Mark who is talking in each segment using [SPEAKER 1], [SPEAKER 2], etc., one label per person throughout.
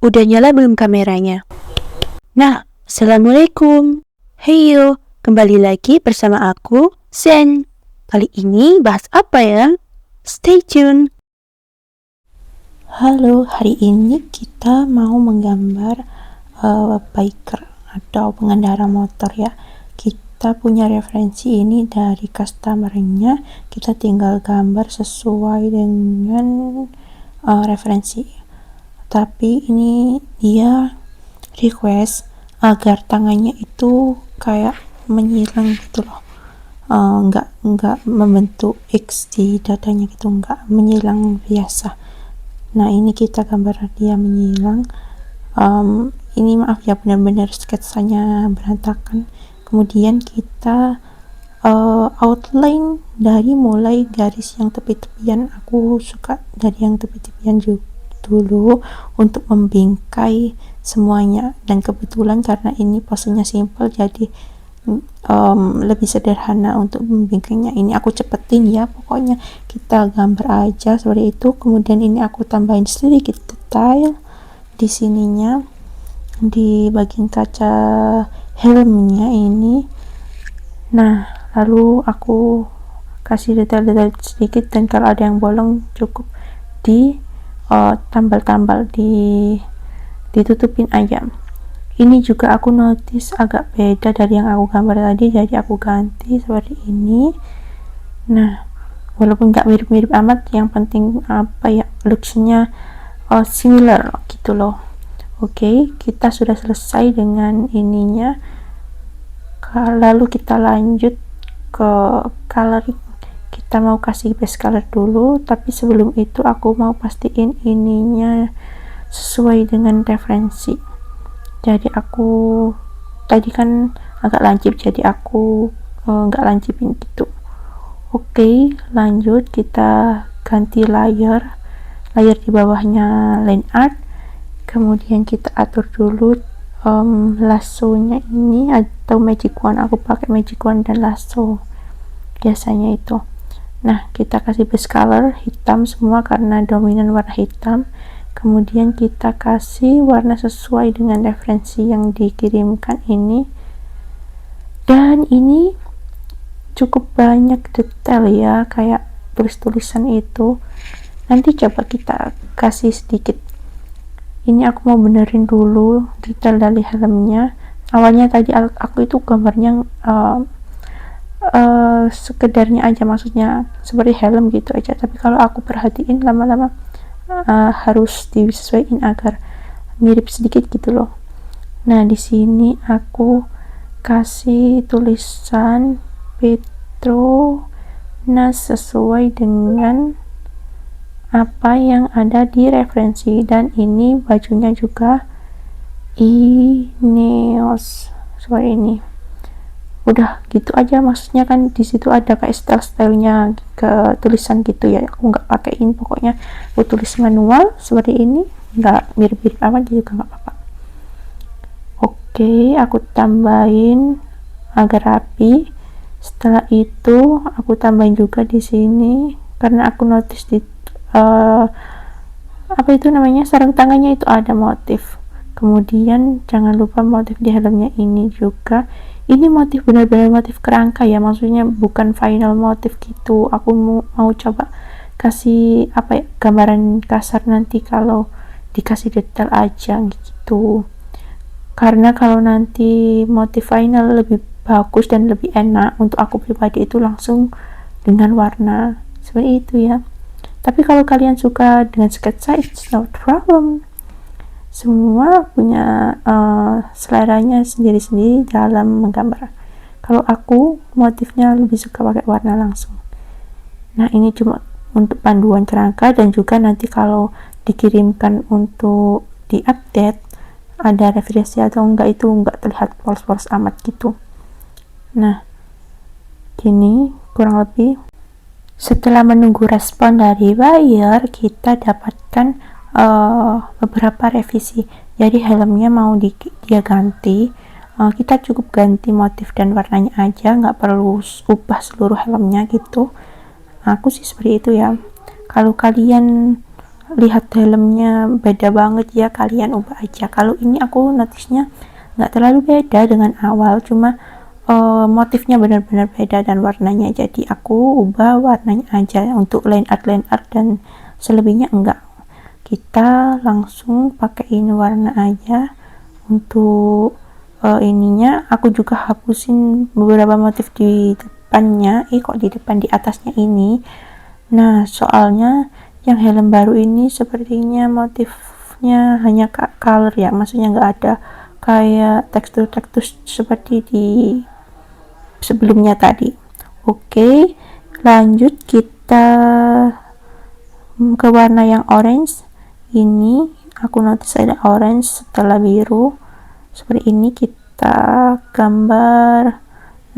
[SPEAKER 1] Udah nyala belum kameranya? Nah, Assalamualaikum. Heyo, kembali lagi bersama aku, Zen. Kali ini bahas apa ya? Stay tune.
[SPEAKER 2] Halo, hari ini kita mau menggambar biker atau pengendara motor ya. Kita punya referensi ini dari customer-nya, kita tinggal gambar sesuai dengan referensi. Tapi ini dia request agar tangannya itu kayak menyilang gitu loh, nggak membentuk X di dadanya gitu, nggak menyilang biasa. Nah, ini kita gambar dia menyilang. Ini maaf ya, benar-benar sketsanya berantakan. Kemudian kita outline dari mulai garis yang tepi-tepian. Aku suka dari yang tepi-tepian dulu untuk membingkai semuanya, dan kebetulan karena ini posenya simple jadi lebih sederhana untuk membingkainya. Ini aku cepetin ya, pokoknya kita gambar aja seperti itu. Kemudian ini aku tambahin sedikit detail di sininya, di bagian kaca helmnya ini. Nah, lalu aku kasih detail-detail sedikit, dan kalau ada yang bolong cukup di tambal-tambal, ditutupin aja. Ini juga aku notice agak beda dari yang aku gambar tadi, jadi aku ganti seperti ini. Nah, walaupun nggak mirip-mirip amat, yang penting apa ya, looks-nya similar gitu loh. Oke, kita sudah selesai dengan ininya. Lalu kita lanjut ke coloring. Kita mau kasih base color dulu, tapi sebelum itu aku mau pastiin ininya sesuai dengan referensi. Jadi aku tadi kan agak lancip, jadi aku nggak lancipin gitu. Oke, lanjut kita ganti layer di bawahnya line art. Kemudian kita atur dulu lasso-nya ini atau magic wand. Aku pakai magic wand dan lasso biasanya itu. Nah, kita kasih base color hitam semua karena dominan warna hitam. Kemudian kita kasih warna sesuai dengan referensi yang dikirimkan ini. Dan ini cukup banyak detail ya, kayak tulis-tulisan itu. Nanti coba kita kasih sedikit. Ini aku mau benerin dulu detail dari helmnya. Awalnya tadi aku itu gambarnya sekedarnya aja, maksudnya seperti helm gitu aja, tapi kalau aku perhatiin lama-lama harus disesuaikan agar mirip sedikit gitu loh. Nah, di sini aku kasih tulisan Petronas sesuai dengan apa yang ada di referensi, dan ini bajunya juga Ineos seperti ini. Udah gitu aja, maksudnya kan di situ ada kayak style-stylenya ke tulisan gitu ya, aku nggak pakein, pokoknya aku tulis manual seperti ini, nggak mirip-mirip amat juga nggak apa-apa. Oke, aku tambahin agar rapi. Setelah itu aku tambahin juga di sini karena aku notice di apa itu namanya, sarung tangannya itu ada motif. Kemudian jangan lupa motif di helmnya ini juga. Ini motif benar-benar motif kerangka ya, maksudnya bukan final motif gitu. Aku mau coba kasih apa ya, gambaran kasar nanti kalau dikasih detail aja gitu. Karena kalau nanti motif final lebih bagus dan lebih enak untuk aku pribadi itu langsung dengan warna seperti itu ya. Tapi kalau kalian suka dengan sketsa, it's not problem. Semua punya seleranya sendiri-sendiri dalam menggambar. Kalau aku motifnya lebih suka pakai warna langsung. Nah, ini cuma untuk panduan kerangka, dan juga nanti kalau dikirimkan untuk diupdate ada referensi atau enggak, itu enggak terlihat polos-polos amat gitu. Nah, gini kurang lebih. Setelah menunggu respon dari buyer, kita dapatkan beberapa revisi. Jadi helmnya mau dia ganti, kita cukup ganti motif dan warnanya aja, nggak perlu ubah seluruh helmnya gitu. Aku sih seperti itu ya. Kalau kalian lihat helmnya beda banget ya, kalian ubah aja. Kalau ini aku notisnya nggak terlalu beda dengan awal, cuma motifnya benar-benar beda dan warnanya, jadi aku ubah warnanya aja untuk line art dan selebihnya enggak. Kita langsung pakai ini warna aja. Untuk ininya aku juga hapusin beberapa motif di depannya. Kok di depan, di atasnya ini. Nah, soalnya yang helm baru ini sepertinya motifnya hanya color ya, maksudnya nggak ada kayak tekstur-tekstur seperti di sebelumnya tadi. Oke, lanjut kita ke warna yang orange. Ini aku notice ada orange setelah biru seperti ini. Kita gambar,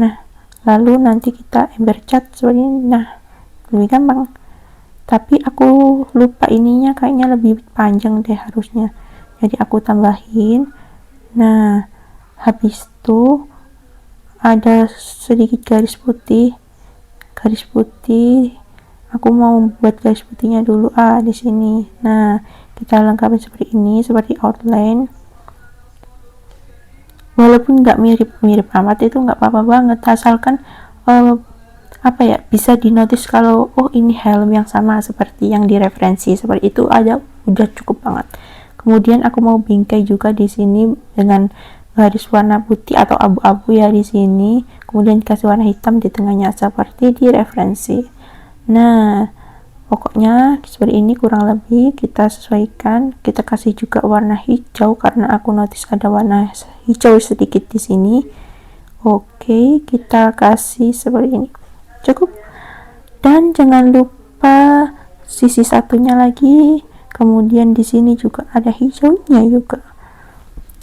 [SPEAKER 2] nah lalu nanti kita ember cat seperti ini. Nah, lebih gampang, tapi aku lupa ininya kayaknya lebih panjang deh harusnya, jadi aku tambahin. Nah, habis itu ada sedikit garis putih. Aku mau buat garis putihnya dulu di sini. Nah, kita lengkapi seperti ini, seperti outline. Walaupun nggak mirip-mirip amat, itu nggak apa-apa banget, asalkan bisa dinotis kalau ini helm yang sama seperti yang direferensi, seperti itu aja udah cukup banget. Kemudian aku mau bingkai juga di sini dengan garis warna putih atau abu-abu ya di sini, kemudian kasih warna hitam di tengahnya seperti di referensi. Nah, pokoknya seperti ini kurang lebih, kita sesuaikan. Kita kasih juga warna hijau karena aku notice ada warna hijau sedikit di sini. Oke, kita kasih seperti ini. Cukup. Dan jangan lupa sisi satunya lagi. Kemudian di sini juga ada hijaunya juga.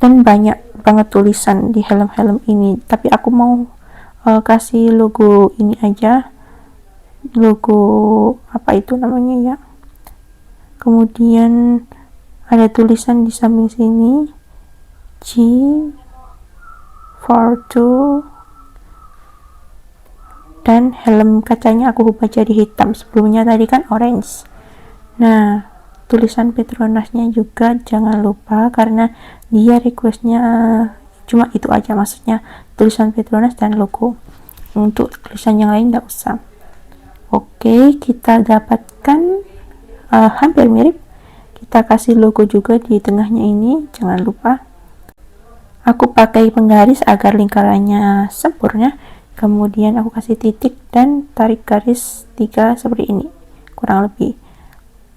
[SPEAKER 2] Dan banyak banget tulisan di helm-helm ini. Tapi aku mau kasih logo ini aja. Logo apa itu namanya ya. Kemudian ada tulisan di samping sini G42, dan helm kacanya aku ubah jadi hitam, sebelumnya tadi kan orange. Nah, tulisan Petronasnya juga jangan lupa karena dia requestnya cuma itu aja, maksudnya tulisan Petronas dan logo. Untuk tulisan yang lain nggak usah. Oke, kita dapatkan hampir mirip. Kita kasih logo juga di tengahnya ini, jangan lupa. Aku pakai penggaris agar lingkarannya sempurna. Kemudian aku kasih titik dan tarik garis 3 seperti ini, kurang lebih.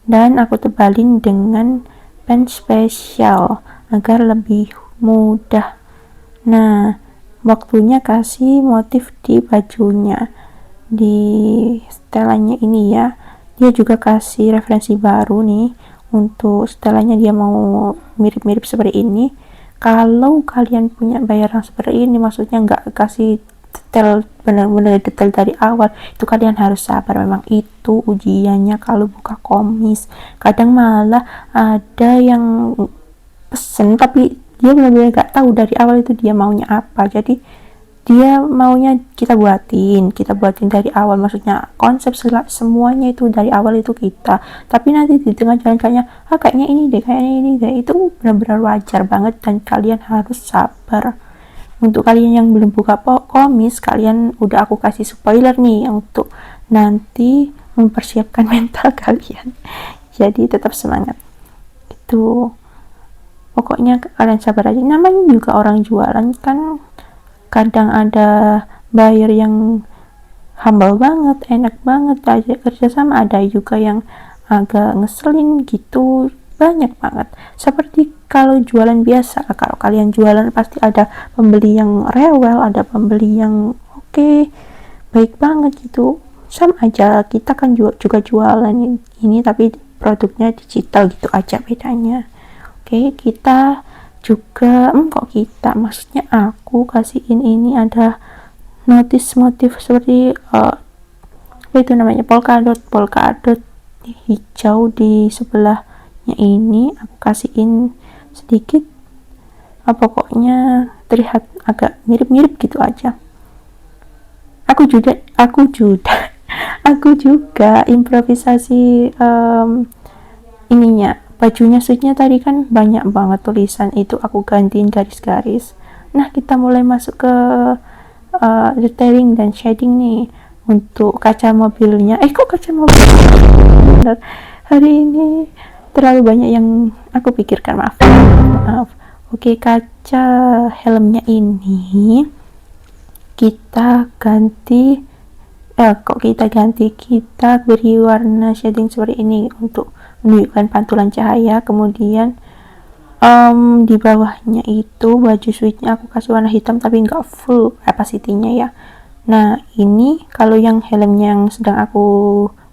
[SPEAKER 2] Dan aku tebalin dengan pen spesial agar lebih mudah. Nah, waktunya kasih motif di bajunya, di setelannya ini ya. Dia juga kasih referensi baru nih. Untuk setelannya dia mau mirip-mirip seperti ini. Kalau kalian punya bayaran seperti ini, maksudnya nggak kasih detail, benar-benar detail dari awal, itu kalian harus sabar. Memang itu ujiannya kalau buka komis. Kadang malah ada yang pesen tapi dia benar-benar nggak tahu dari awal itu dia maunya apa, jadi dia maunya kita buatin dari awal, maksudnya konsep semuanya itu dari awal itu kita, tapi nanti di tengah jalan kayaknya ini deh, itu benar-benar wajar banget dan kalian harus sabar. Untuk kalian yang belum buka komis, kalian udah aku kasih spoiler nih untuk nanti mempersiapkan mental kalian, jadi tetap semangat. Itu pokoknya kalian sabar aja, namanya juga orang jualan kan, kadang ada buyer yang humble banget, enak banget aja kerja sama, ada juga yang agak ngeselin gitu, banyak banget. Seperti kalau jualan biasa, kalau kalian jualan pasti ada pembeli yang rewel, ada pembeli yang oke, baik banget gitu. Sama aja, kita kan juga jualan ini tapi produknya digital gitu aja bedanya. Oke, kita juga maksudnya aku kasihin ini ada notice motif seperti apa itu namanya, polka dot hijau di sebelahnya ini, aku kasihin sedikit, pokoknya terlihat agak mirip-mirip gitu aja. Aku juga improvisasi ininya, bajunya suitnya tadi kan banyak banget tulisan, itu aku gantiin garis-garis. Nah, kita mulai masuk ke detailing dan shading nih. Untuk kaca mobilnya, kok kaca mobil, bener, hari ini terlalu banyak yang aku pikirkan, maaf. Oke, kaca helmnya ini kita ganti, kita beri warna shading seperti ini untuk menunjukkan pantulan cahaya. Kemudian di bawahnya itu baju suitnya aku kasih warna hitam tapi nggak full capacity-nya ya. Nah, ini kalau yang helmnya yang sedang aku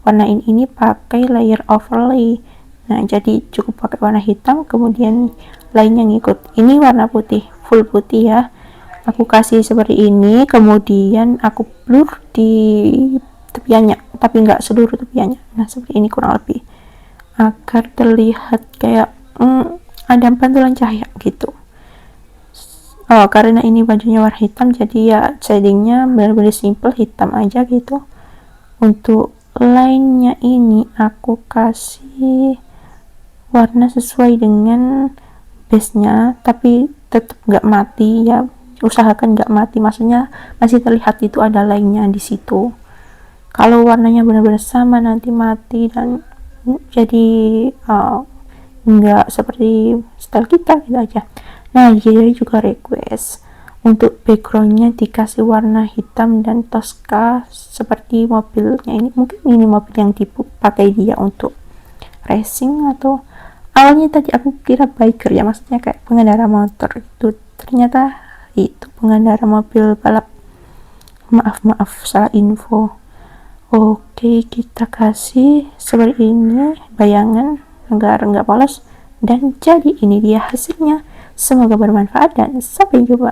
[SPEAKER 2] warnain ini pakai layer overlay. Nah, jadi cukup pakai warna hitam, kemudian lainnya ngikut. Ini warna putih, full putih ya. Aku kasih seperti ini, kemudian aku blur di tepiannya, tapi nggak seluruh tepiannya. Nah, seperti ini kurang lebih, agar terlihat kayak ada pantulan cahaya gitu. Karena ini bajunya warna hitam, jadi ya shadingnya benar-benar simple, hitam aja gitu. Untuk lainnya ini aku kasih warna sesuai dengan base-nya, tapi tetap nggak mati ya, usahakan nggak mati, maksudnya masih terlihat itu ada lainnya di situ. Kalau warnanya benar-benar sama nanti mati dan jadi nggak seperti style kita gitu aja. Nah, jadi juga request untuk backgroundnya dikasih warna hitam dan Tosca seperti mobilnya ini. Mungkin ini mobil yang dipakai dia untuk racing, atau awalnya tadi aku kira biker ya, maksudnya kayak pengendara motor, itu ternyata itu pengendara mobil balap. Maaf salah info. Oke, kita kasih seperti ini bayangan agar nggak polos, dan jadi ini dia hasilnya. Semoga bermanfaat dan sampai jumpa.